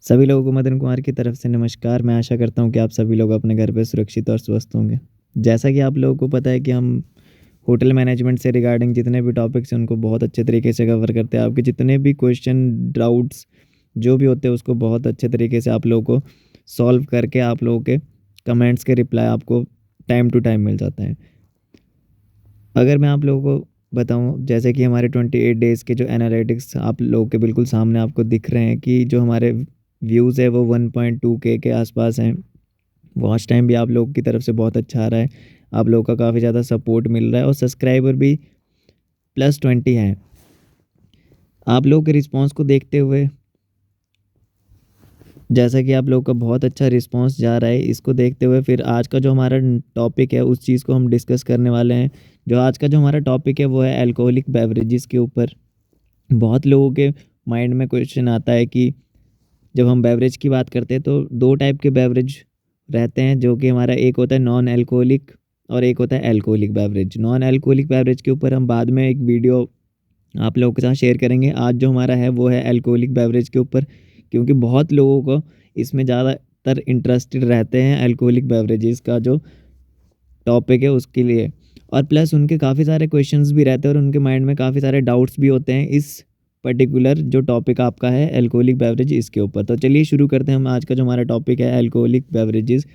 सभी लोगों को मदन कुमार की तरफ से नमस्कार। मैं आशा करता हूँ कि आप सभी लोग अपने घर पे सुरक्षित और स्वस्थ होंगे। जैसा कि आप लोगों को पता है कि हम होटल मैनेजमेंट से रिगार्डिंग जितने भी टॉपिक्स हैं उनको बहुत अच्छे तरीके से कवर करते हैं। आपके जितने भी क्वेश्चन, डाउट्स जो भी होते हैं उसको बहुत अच्छे तरीके से आप लोगों को सॉल्व करके आप लोगों के कमेंट्स के रिप्लाई आपको टाइम टू टाइम मिल जाता है। अगर मैं आप लोगों को बताऊं, जैसे कि हमारे 28 डेज़ के जो एनालिटिक्स आप लोगों के बिल्कुल सामने आपको दिख रहे हैं कि जो हमारे व्यूज़ है वो 1.2 के आसपास हैं। वॉच टाइम भी आप लोगों की तरफ से बहुत अच्छा आ रहा है। आप लोगों का काफ़ी ज़्यादा सपोर्ट मिल रहा है और सब्सक्राइबर भी +20 हैं। आप लोगों के रिस्पांस को देखते हुए, जैसा कि आप लोगों का बहुत अच्छा रिस्पांस जा रहा है, इसको देखते हुए फिर आज का जो हमारा टॉपिक है उस चीज़ को हम डिस्कस करने वाले हैं। जो आज का जो हमारा टॉपिक है वो है अल्कोहलिक बेवरेजेस के ऊपर। बहुत लोगों के माइंड में क्वेश्चन आता है कि जब हम बेवरेज की बात करते हैं तो 2 टाइप के बेवरेज रहते हैं, जो कि हमारा एक होता है नॉन अल्कोहलिक और एक होता है alcoholic beverage. Non alcoholic beverage के ऊपर हम बाद में एक वीडियो आप लोगों के साथ शेयर करेंगे। आज जो हमारा है वो है अल्कोहलिक बेवरेज के ऊपर, क्योंकि बहुत लोगों को इसमें ज़्यादातर इंटरेस्टेड रहते हैं अल्कोहलिक बेवरेजेस का जो टॉपिक है उसके लिए। और प्लस उनके काफ़ी सारे क्वेश्चंस भी रहते हैं और उनके माइंड में काफ़ी सारे डाउट्स भी होते हैं इस पर्टिकुलर जो टॉपिक आपका है अल्कोहलिक बेवरेज इसके ऊपर। तो चलिए शुरू करते हैं हम आज का जो हमारा टॉपिक है अल्कोहलिक बेवरेजेस।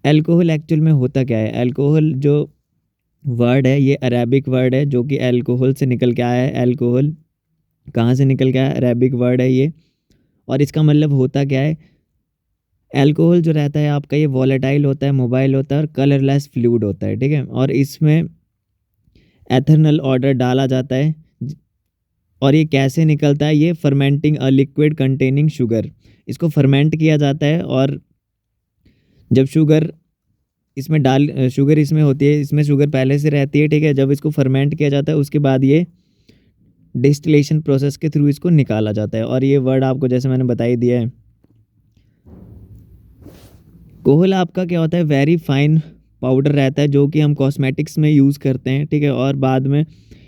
अल्कोहल एक्चुअल में होता क्या है? अल्कोहल जो वर्ड है ये अरेबिक वर्ड है जो कि अल्कोहल से निकल के आया है। अल्कोहल कहाँ से निकल के आया? अरेबिक वर्ड है ये। और इसका मतलब होता क्या है? अल्कोहल जो रहता है आपका ये वॉलेटाइल होता है, मोबाइल होता है और कलरलेस फ्लूइड होता है, ठीक है। और इसमें एथेनॉल ऑर्डर डाला जाता है और ये कैसे निकलता है? ये fermenting a liquid containing sugar, इसको फर्मेंट किया जाता है। और जब शुगर इसमें होती है, इसमें शुगर पहले से रहती है, ठीक है। जब इसको फर्मेंट किया जाता है उसके बाद ये डिस्टिलेशन प्रोसेस के थ्रू इसको निकाला जाता है। और ये वर्ड आपको जैसे मैंने बता ही दिया है। कोहल आपका क्या होता है? वेरी फाइन पाउडर रहता है जो कि हम कॉस्मेटिक्स में यूज़ करते हैं, ठीक है। और बाद में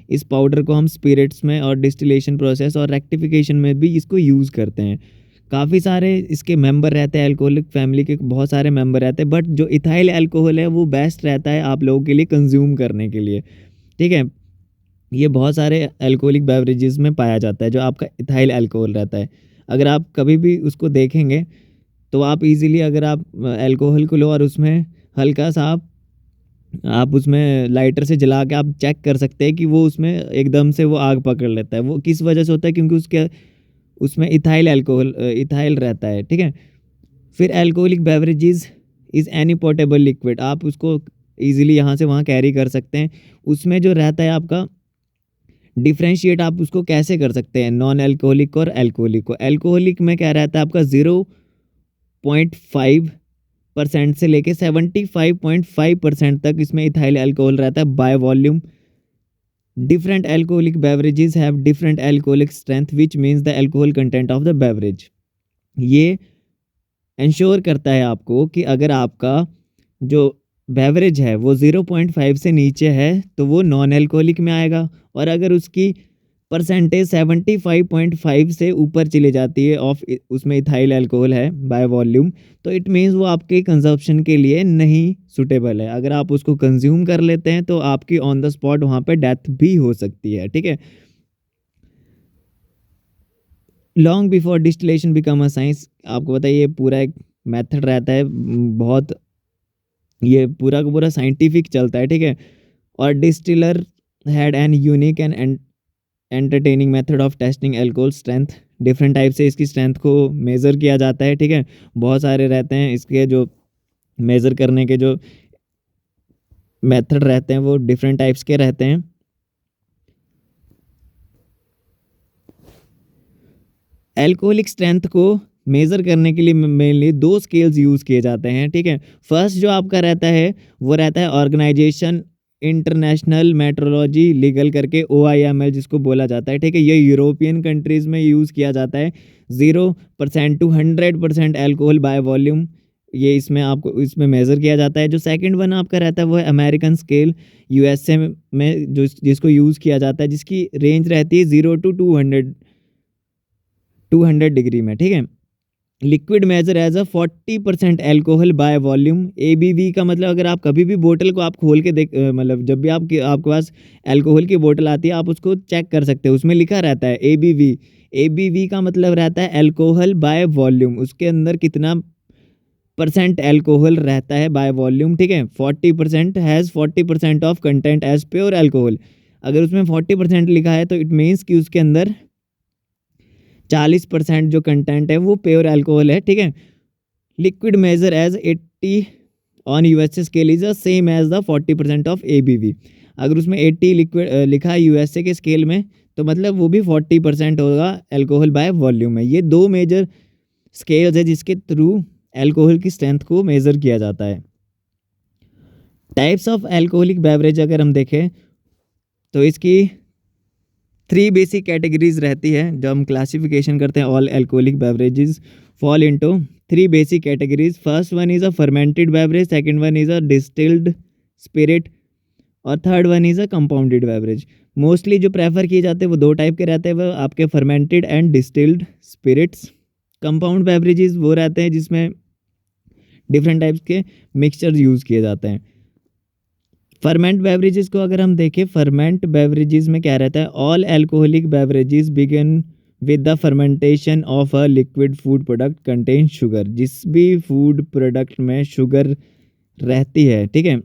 इस पाउडर को हम स्पिरिट्स में और डिस्टिलेशन प्रोसेस और रेक्टिफिकेशन में भी इसको यूज़ करते हैं। काफ़ी सारे इसके मेंबर रहते हैं, अल्कोहलिक फैमिली के बहुत सारे मेंबर रहते हैं, बट जो इथाइल अल्कोहल है वो बेस्ट रहता है आप लोगों के लिए कंज्यूम करने के लिए, ठीक है। ये बहुत सारे अल्कोहलिक बेवरेजेस में पाया जाता है जो आपका इथाइल अल्कोहल रहता है। अगर आप कभी भी उसको देखेंगे तो आप इजीली, अगर आप अल्कोहल को लो और उसमें हल्का सा आप उसमें लाइटर से जला के आप चेक कर सकते हैं कि वो उसमें एकदम से वो आग पकड़ लेता है। वो किस वजह से होता है? क्योंकि उसके उसमें इथाइल रहता है, ठीक है। फिर alcoholic beverages is any portable liquid, आप उसको इजीली यहाँ से वहाँ कैरी कर सकते हैं। उसमें जो रहता है आपका डिफ्रेंशिएट, आप उसको कैसे कर सकते हैं नॉन अल्कोहलिक और अल्कोहलिक को? अल्कोहलिक में क्या रहता है आपका 0.5% से लेके 75.5% तक इसमें इथाइल अल्कोहल रहता है by volume. Different alcoholic beverages have different alcoholic strength which means the alcohol content of the beverage. ये इंश्योर करता है आपको कि अगर आपका जो बेवरेज है वो 0.5 से नीचे है तो वो नॉन अल्कोहलिक में आएगा, और अगर उसकी परसेंटेज 75.5 से ऊपर चली जाती है ऑफ उसमें इथाइल अल्कोहल है बाय वॉल्यूम, तो इट मीन्स वो आपके कंजप्शन के लिए नहीं सुटेबल है। अगर आप उसको कंज्यूम कर लेते हैं तो आपकी ऑन द स्पॉट वहाँ पे डेथ भी हो सकती है, ठीक है। Long before distillation become a science, आपको बताइए ये पूरा एक मेथड रहता है, बहुत ये पूरा का पूरा साइंटिफिक चलता है, ठीक है। और distiller had an unique and entertaining method of testing alcohol strength. Different type से इसकी स्ट्रेंथ को मेज़र किया जाता है, ठीक है। बहुत सारे रहते हैं इसके जो मेज़र करने के जो मेथड रहते हैं वो डिफरेंट टाइप्स के रहते हैं। अल्कोहलिक स्ट्रेंथ को मेज़र करने के लिए मेनली 2 स्केल्स यूज़ किए जाते हैं, ठीक है। फर्स्ट जो आपका रहता है वो रहता है ऑर्गेनाइजेशन इंटरनेशनल मेट्रोलॉजी लीगल करके, OIML जिसको बोला जाता है, ठीक है। ये यूरोपियन कंट्रीज़ में यूज़ किया जाता है। 0% टू 100% अल्कोहल बाय वॉल्यूम, ये इसमें आपको इसमें मेज़र किया जाता है। जो सेकंड वन आपका रहता है वो है अमेरिकन स्केल, USA में जो जिसको यूज़ किया जाता है, जिसकी रेंज रहती है 0 to 200 डिग्री में, ठीक है। Liquid measure as a 40% alcohol by volume. ABV का मतलब अगर आप कभी भी बोतल को आप खोल के देख मतलब जब भी आपके पास अल्कोहल की बोतल आती है आप उसको चेक कर सकते हो, उसमें लिखा रहता है एबीवी। एबीवी का मतलब रहता है अल्कोहल बाय वॉल्यूम, उसके अंदर कितना परसेंट एल्कोहल रहता है बाय वॉल्यूम, ठीक है। 40% has 40% of content as pure alcohol. अगर उसमें 40% लिखा है तो इट मीन्स कि उसके अंदर 40% जो कंटेंट है वो प्योर अल्कोहल है, ठीक है। Liquid measure as 80 on USA scale is the same as the 40% of ABV. अगर उसमें 80 लिक्विड लिखा है यूएसए के स्केल में तो मतलब वो भी 40% होगा अल्कोहल बाय वॉल्यूम में। ये दो मेजर स्केल्स है जिसके थ्रू अल्कोहल की स्ट्रेंथ को मेजर किया जाता है। टाइप्स ऑफ अल्कोहलिक बेवरेज अगर हम देखें तो इसकी 3 बेसिक कैटेगरीज रहती है। जब हम क्लासिफिकेशन करते हैं all alcoholic beverages fall into 3 basic categories. First one is a fermented beverage, second one is a distilled spirit और third one is a compounded beverage. Mostly जो प्रेफर किए जाते हैं वो दो टाइप के रहते हैं, वो आपके fermented and distilled spirits. Compound beverages वो रहते हैं जिसमें डिफरेंट टाइप्स के मिक्सचर यूज़ किए जाते हैं। फर्मेंट बेवरेजेस को अगर हम देखें, फर्मेंट बेवरेजेस में क्या रहता है, all alcoholic beverages begin with the fermentation of a liquid food product contain sugar. जिस भी फूड प्रोडक्ट में शुगर रहती है, ठीक है,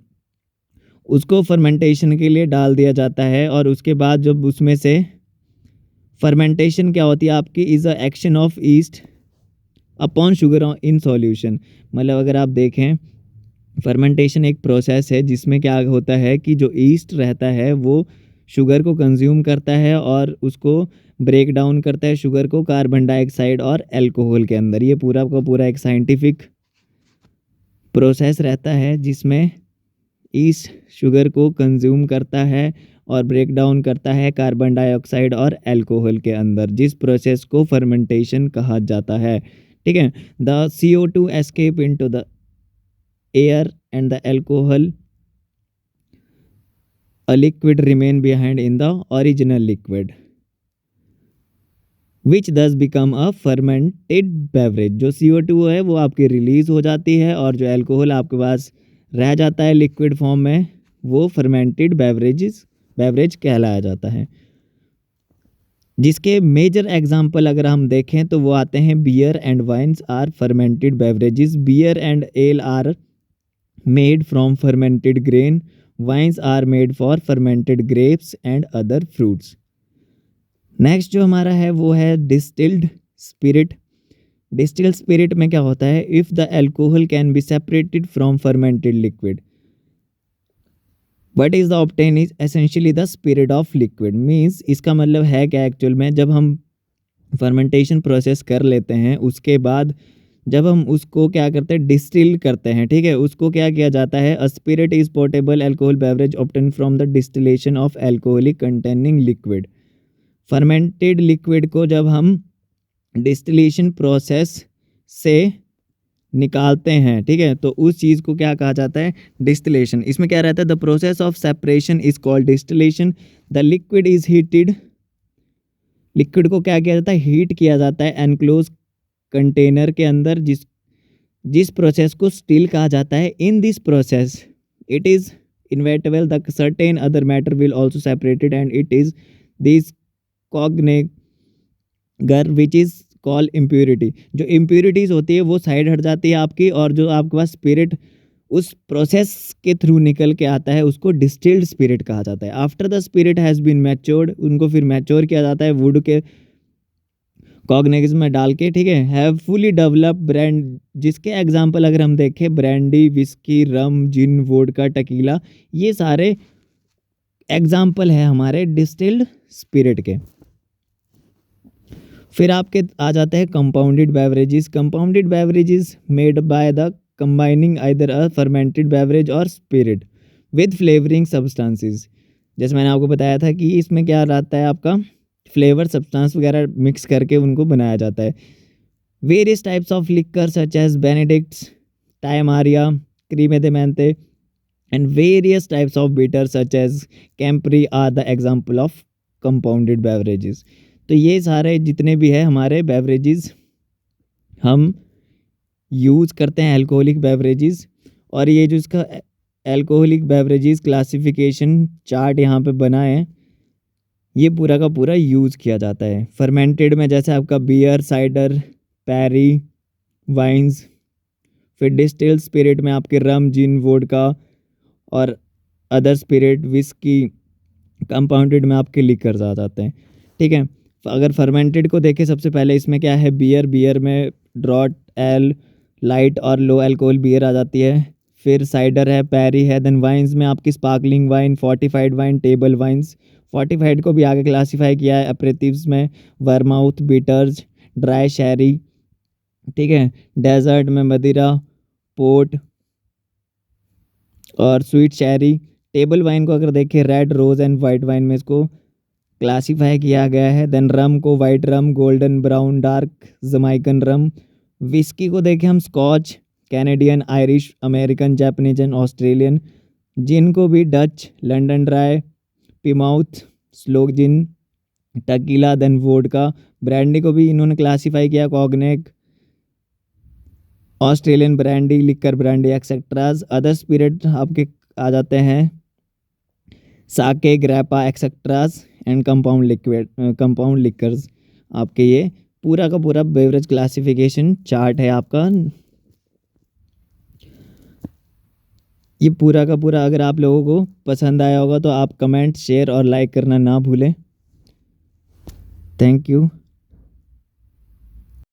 उसको फर्मेंटेशन के लिए डाल दिया जाता है। और उसके बाद जब उसमें से फर्मेंटेशन क्या होती है आपकी, is a action of east upon sugar in solution. मतलब अगर आप देखें फर्मेंटेशन एक प्रोसेस है जिसमें क्या होता है कि जो ईस्ट रहता है वो शुगर को कंज्यूम करता है और उसको ब्रेक डाउन करता है शुगर को कार्बन डाइऑक्साइड और अल्कोहल के अंदर। ये पूरा का पूरा एक साइंटिफिक प्रोसेस रहता है जिसमें ईस्ट शुगर को कंज्यूम करता है और ब्रेक डाउन करता है कार्बन डाइऑक्साइड और अल्कोहल के अंदर, जिस प्रोसेस को फर्मेंटेशन कहा जाता है, ठीक है। The CO2 escape into the air and the alcohol a liquid remain behind in the original liquid which thus become a fermented beverage। जो CO2 है वो आपकी रिलीज हो जाती है और जो अल्कोहल आपके पास रह जाता है लिक्विड फॉर्म में वो फर्मेंटेड बेवरेज कहलाया जाता है। जिसके मेजर एग्जाम्पल अगर हम देखें तो वो आते हैं beer and wines are fermented beverages. Beer and ale are made from fermented grain. Wines are made for fermented grapes and other fruits. Next जो हमारा है वो है डिस्टिल्ड स्पिरिट। डिस्टिल्ड स्पिरिट में क्या होता है, if the alcohol can be separated from fermented liquid but is the obtain is essentially the spirit of liquid. Means इसका मतलब है क्या एक्चुअल में, जब हम फर्मेंटेशन प्रोसेस कर लेते हैं उसके बाद जब हम उसको क्या करते हैं डिस्टिल करते हैं, ठीक है, उसको क्या किया जाता है, a spirit is portable alcohol beverage obtain from the distillation of alcoholic containing liquid. Fermented liquid को जब हम डिस्टिलेशन प्रोसेस से निकालते हैं, ठीक है, तो उस चीज़ को क्या कहा जाता है, डिस्टिलेशन। इसमें क्या रहता है, the process of separation is called distillation. The liquid is heated. Liquid को क्या किया जाता है, हीट किया जाता है एनक्लोज कंटेनर के अंदर, जिस प्रोसेस को स्टील कहा जाता है। In this process it is inevitable the certain other matter will also separated and it is this congener which is call impurity. जो इम्प्योरिटीज़ होती है वो साइड हट जाती है आपकी, और जो आपके पास स्पिरिट उस प्रोसेस के थ्रू निकल के आता है उसको डिस्टिल्ड स्पिरिट कहा जाता है। After the spirit has been matured, उनको फिर मैच्योर किया जाता है वुड के कॉग्नेग्स में डाल के, ठीक है। हैव फुली डेवलप ब्रांड, जिसके एग्जांपल अगर हम देखें ब्रांडी, विस्की, रम, जिन, वोडका, टकीला, ये सारे एग्जांपल है हमारे डिस्टिल्ड स्पिरिट के। फिर आपके आ जाते हैं compounded beverages. Compounded beverages made by the combining either a fermented beverage और स्पिरिट विद फ्लेवरिंग सब्सटेंसेस। जैसे मैंने आपको बताया था कि इसमें क्या रहता है, आपका फ्लेवर सब्सटेंस वगैरह मिक्स करके उनको बनाया जाता है। Various types of liquor such as Benedictine, Tia Maria, creme de menthe and various types of bitter such as Campari are the example of compounded beverages. तो ये सारे जितने भी है हमारे बेवरेजेस हम यूज़ करते हैं अल्कोहलिक बेवरेजेस। और ये जो इसका अल्कोहलिक बेवरेजेस क्लासिफिकेशन चार्ट यहाँ पे बना है, ये पूरा का पूरा यूज़ किया जाता है। फर्मेंटेड में जैसे आपका बियर, साइडर, पैरी, वाइन्स। फिर डिस्टिल्ड स्पिरिट में आपके रम, जिन, वोडका और अदर स्पिरिट, विस्की। कंपाउंडेड में आपके लिकर्स आ जाते हैं। ठीक है, अगर फर्मेंटेड को देखें सबसे पहले इसमें क्या है, बियर। बियर में ड्रॉट, एल, लाइट और लो अल्कोहल बियर आ जाती है। फिर साइडर है, पैरी है। देन वाइन्स में आपकी sparkling wine, fortified wine, table wines. Fortified को भी आगे क्लासीफाई किया है अपेरेटिव्स में, वर्माउथ, बिटर्स, ड्राई शैरी। ठीक है, डेजर्ट में मदिरा, पोर्ट और स्वीट शैरी। टेबल वाइन को अगर देखें, red, rose and white wine में इसको क्लासीफाई किया गया है। देन रम को white rum, golden, brown, dark, Jamaican rum. Whisky को देखें हम, Scotch, Canadian, Irish, American, Japanese and Australian. Gin को भी Dutch, London dry, Plymouth, sloe gin, tequila, then vodka. Brandy को भी इन्होंने क्लासीफाई किया, cognac, Australian brandy, liqueur brandy etcetera. Other spirit आपके आ जाते हैं, sake, grappa etcetera and compound liquid, compound liquors. आपके ये पूरा का पूरा बेवरेज क्लासिफिकेशन चार्ट है आपका। ये पूरा का पूरा अगर आप लोगों को पसंद आया होगा तो आप कमेंट, शेयर और लाइक करना ना भूलें। Thank you.